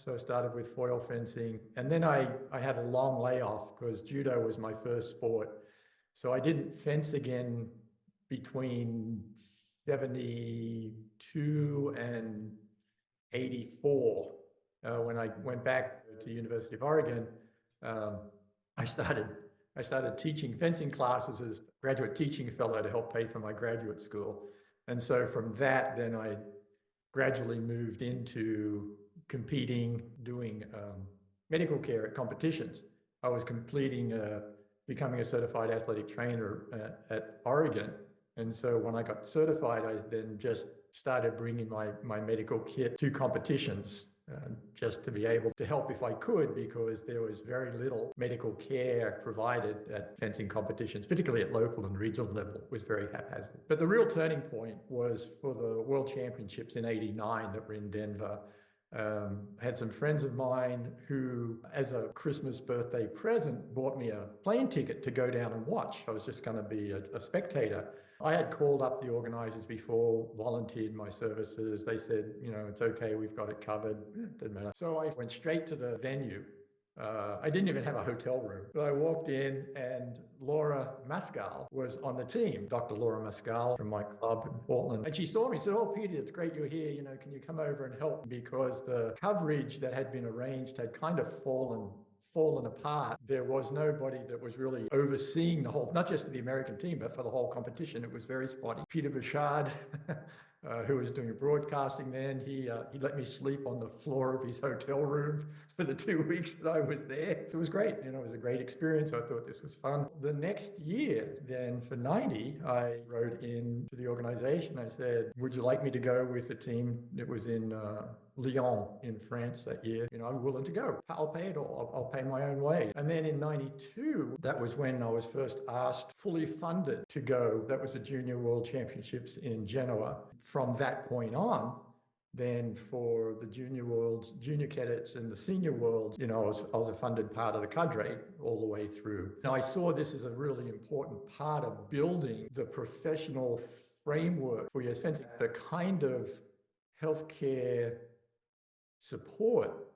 So I started with foil fencing. And then I had a long layoff because judo was my first sport. So I didn't fence again between 72 and 84. When I went back to University of Oregon, um, I started teaching fencing classes as graduate teaching fellow to help pay for my graduate school. And so from that, then I gradually moved into competing, doing medical care at competitions. I was becoming a certified athletic trainer at Oregon. And so when I got certified, I then just started bringing my medical kit to competitions just to be able to help if I could, because there was very little medical care provided at fencing competitions, particularly at local and regional level. It was very haphazard. But the real turning point was for the World Championships in '89 that were in Denver. I had some friends of mine who, as a Christmas birthday present, bought me a plane ticket to go down and watch. I was just going to be a spectator. I had called up the organizers before, volunteered my services. They said, it's okay, we've got it covered. It didn't matter. So I went straight to the venue. I didn't even have a hotel room. But I walked in and Laura Mascal was on the team, Dr. Laura Mascal from my club in Portland. And she saw me and said, "Oh, Peter, it's great you're here. Can you come over and help?" Because the coverage that had been arranged had kind of fallen apart. There was nobody that was really overseeing the whole, not just for the American team, but for the whole competition. It was very spotty. Peter Bouchard, who was doing broadcasting then, he let me sleep on the floor of his hotel room for the 2 weeks that I was there. It was great. It was a great experience. I thought this was fun. The next year, then for '90, I wrote in to the organization. I said, "Would you like me to go with the team that was in Lyon in France that year? I'm willing to go. I'll pay it all. I'll pay my own way." And then in '92, that was when I was first asked, fully funded, to go. That was the Junior World Championships in Genoa. From that point on, then for the Junior Worlds, Junior Cadets, and the Senior Worlds, I was a funded part of the cadre all the way through. Now, I saw this as a really important part of building the professional framework for US fencing, the kind of healthcare support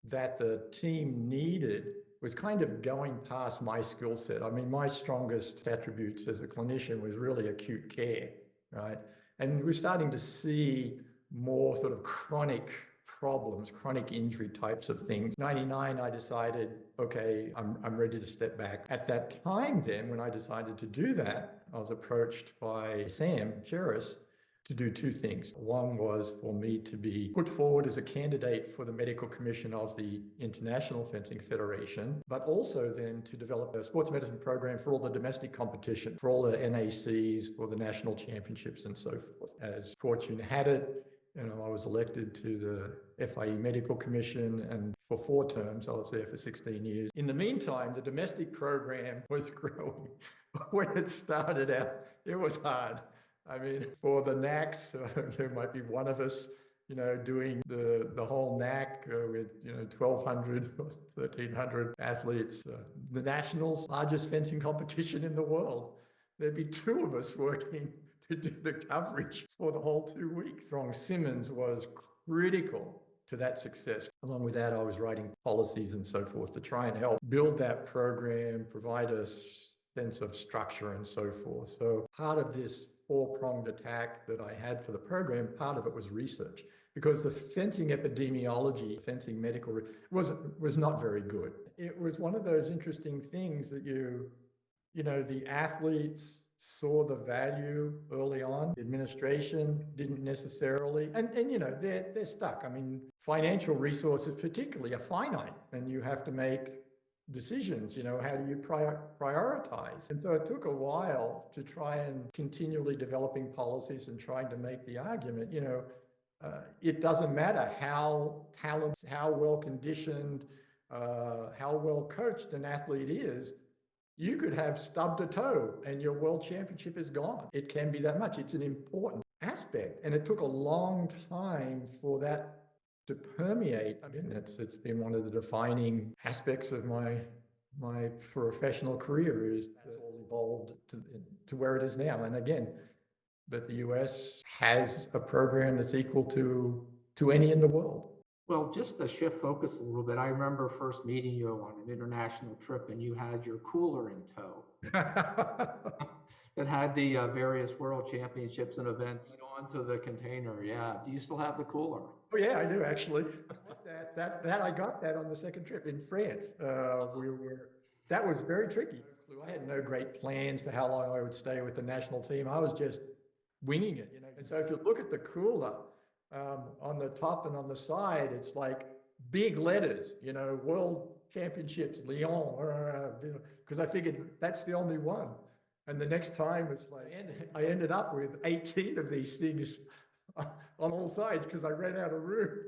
that the team needed was kind of going past my skill set. I mean, my strongest attributes as a clinician was really acute care, right? And we're starting to see more sort of chronic problems, chronic injury types of things. '99, I decided, okay, I'm ready to step back. At that time then, when I decided to do that, I was approached by Sam Cheris to do two things. One was for me to be put forward as a candidate for the medical commission of the International Fencing Federation, but also then to develop a sports medicine program for all the domestic competition, for all the NACs, for the national championships and so forth. As fortune had it, I was elected to the FIE Medical Commission, and for 4 terms, I was there for 16 years. In the meantime, the domestic program was growing. When it started out, it was hard. I mean, for the NACs, there might be one of us, doing the whole NAC with, 1,200 or 1,300 athletes. The Nationals, largest fencing competition in the world. There'd be 2 of us working to do the coverage for the whole 2 weeks. Ron Simmons was critical to that success. Along with that, I was writing policies and so forth to try and help build that program, provide a sense of structure and so forth. So part of this 4-pronged attack that I had for the program, part of it was research, because the fencing epidemiology, fencing medical, was not very good. It was one of those interesting things that the athletes saw the value early on. The administration didn't necessarily, and they're stuck. I mean, financial resources particularly are finite, and you have to make decisions. How do you prioritize? And so it took a while to try and continually developing policies and trying to make the argument, it doesn't matter how talented, how well conditioned, how well coached an athlete is. You could have stubbed a toe and your world championship is gone. It can be that much. It's an important aspect. And it took a long time for that to permeate. I mean, it's been one of the defining aspects of my professional career, is that's all evolved to where it is now. And again, that the US has a program that's equal to any in the world. Well, just to shift focus a little bit, I remember first meeting you on an international trip and you had your cooler in tow that had the various world championships and events onto the container. Yeah. Do you still have the cooler? Oh yeah, I do actually. That I got that on the second trip in France. That was very tricky. I had no great plans for how long I would stay with the national team. I was just winging it, you know. And so if you look at the cooler, on the top and on the side, it's like big letters, you know, World Championships, Lyon, because I figured that's the only one. And the next time it's like, and I ended up with 18 of these things on all sides because I ran out of room.